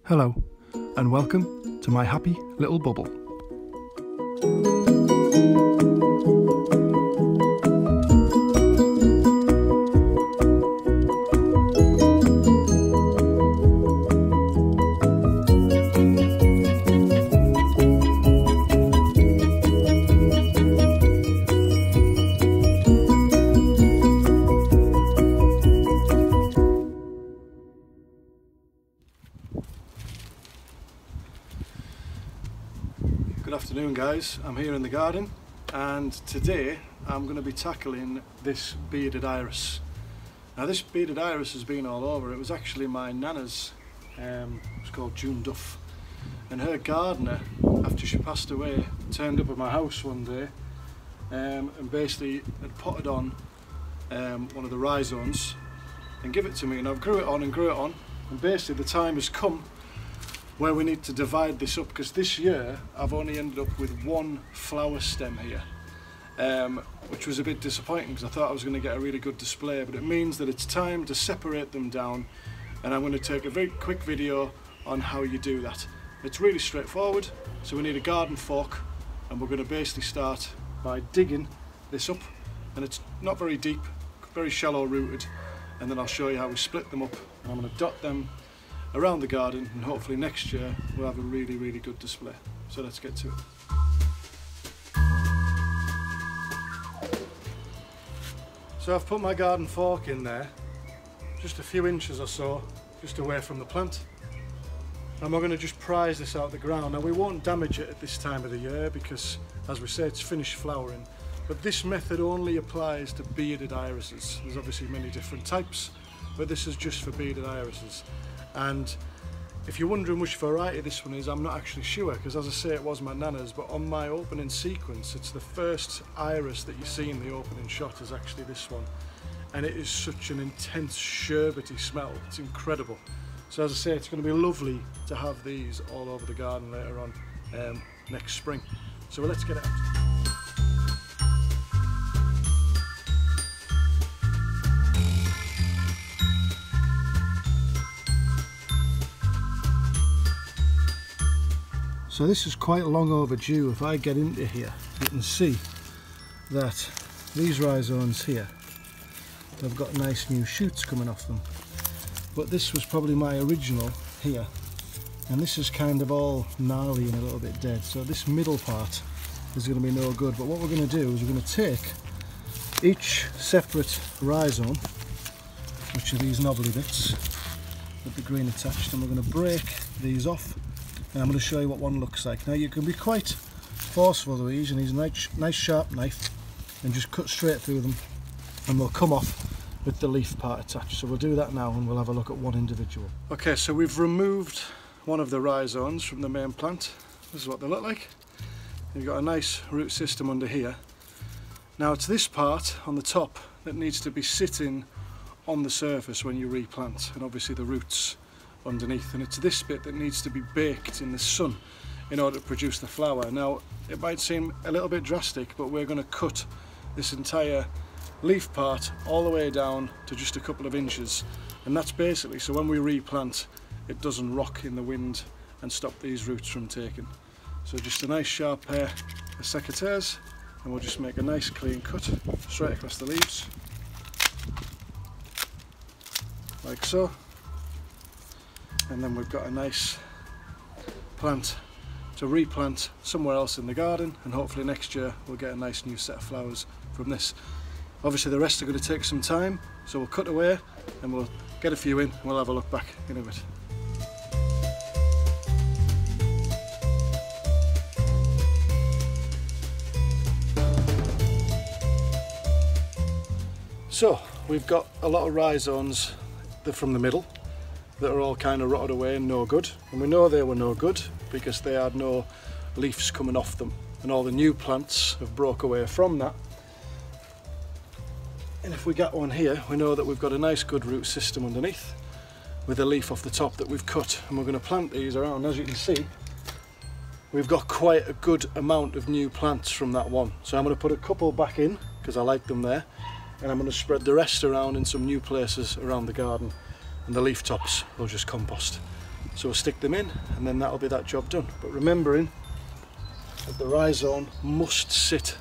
Hello, and welcome to my happy little bubble. Good afternoon guys, I'm here in the garden and today I'm going to be tackling this bearded iris. Now this bearded iris has been all over. It was actually my nana's, it's called Duff, and her gardener, after she passed away, turned up at my house one day and basically had potted on one of the rhizomes and give it to me, and I've grew it on and basically the time has come where we need to divide this up, because this year I've only ended up with one flower stem here, which was a bit disappointing because I thought I was going to get a really good display, but it means that it's time to separate them down, and I'm going to take a very quick video on how you do that. It's really straightforward. So we need a garden fork, and we're going to basically start by digging this up, and it's not very deep, very shallow rooted, and then I'll show you how we split them up, and I'm going to dot them around the garden, and hopefully next year we'll have a really good display. So let's get to it. So I've put my garden fork in there, just a few inches or so, just away from the plant, and we're going to just prise this out of the ground. Now we won't damage it at this time of the year because, as we say, it's finished flowering, but this method only applies to bearded irises. There's obviously many different types, but this is just for bearded irises. And if you're wondering which variety this one is, I'm not actually sure, because as I say, it was my nana's, but on my opening sequence, it's the first iris that you see in the opening shot is actually this one, and it is such an intense sherbety smell. It's incredible. So as I say, it's going to be lovely to have these all over the garden later on next spring. So let's get it out. So this is quite long overdue. If I get into here, you can see that these rhizomes here, they've got nice new shoots coming off them. But this was probably my original here, and this is kind of all gnarly and a little bit dead. So this middle part is going to be no good. But what we're going to do is we're going to take each separate rhizome, which are these knobbly bits with the green attached, and we're going to break these off. And I'm going to show you what one looks like. Now you can be quite forceful with these, and use a nice sharp knife and just cut straight through them, and they'll come off with the leaf part attached. So we'll do that now and we'll have a look at one individual. Okay, so we've removed one of the rhizomes from the main plant. This is what they look like. You've got a nice root system under here. Now it's this part on the top that needs to be sitting on the surface when you replant, and obviously the roots underneath, and it's this bit that needs to be baked in the sun in order to produce the flower. Now it might seem a little bit drastic, but we're going to cut this entire leaf part all the way down to just a couple of inches, and that's basically so when we replant it doesn't rock in the wind and stop these roots from taking. So just a nice sharp pair of secateurs, and we'll just make a nice clean cut straight across the leaves like so. And then we've got a nice plant to replant somewhere else in the garden, and hopefully next year we'll get a nice new set of flowers from this. Obviously the rest are going to take some time, so we'll cut away and we'll get a few in and we'll have a look back in a bit. So we've got a lot of rhizomes from the middle that are all kind of rotted away and no good, and we know they were no good because they had no leaves coming off them, and all the new plants have broke away from that. And if we get one here, we know that we've got a nice good root system underneath with a leaf off the top that we've cut, and we're going to plant these around. As you can see, we've got quite a good amount of new plants from that one, so I'm going to put a couple back in because I like them there, and I'm going to spread the rest around in some new places around the garden, and the leaf tops will just compost. So we'll stick them in and then that'll be that job done. But remembering that the rhizome must sit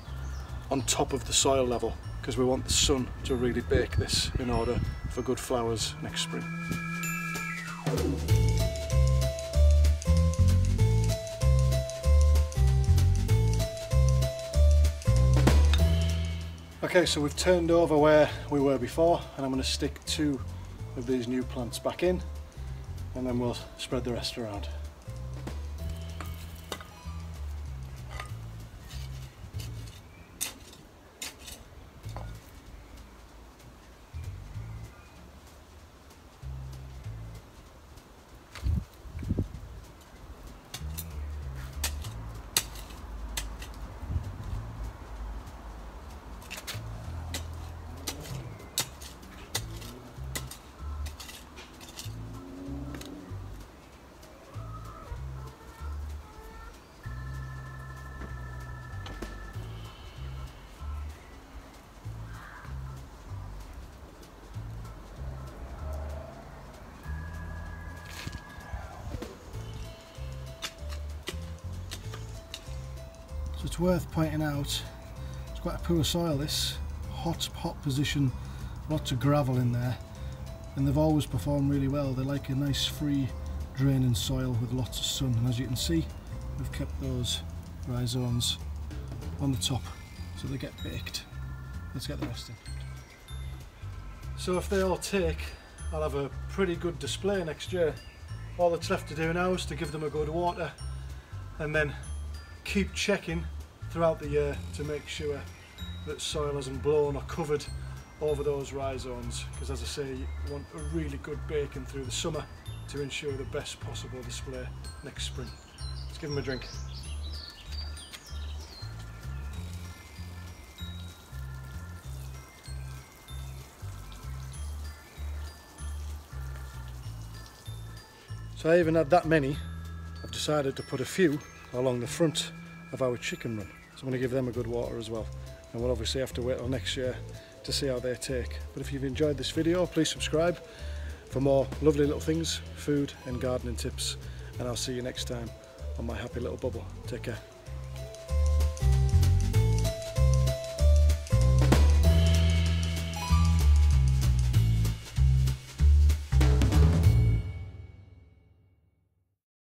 on top of the soil level, because we want the sun to really bake this in order for good flowers next spring. Okay, so we've turned over where we were before, and I'm going to stick 2 of these new plants back in, and then we'll spread the rest around. So it's worth pointing out, it's quite a poor soil this, hot position, lots of gravel in there, and they've always performed really well. They like a nice free draining soil with lots of sun, and as you can see we've kept those rhizomes on the top so they get baked. Let's get the rest in. So if they all take, I'll have a pretty good display next year. All that's left to do now is to give them a good water and then keep checking throughout the year to make sure that soil hasn't blown or covered over those rhizomes, because as I say, you want a really good baking through the summer to ensure the best possible display next spring. Let's give them a drink. So I even had that many. I've decided to put a few along the front of our chicken run, so I'm going to give them a good water as well, and we'll obviously have to wait till next year to see how they take. But if you've enjoyed this video, please subscribe for more lovely little things, food and gardening tips, and I'll see you next time on my happy little bubble. Take care.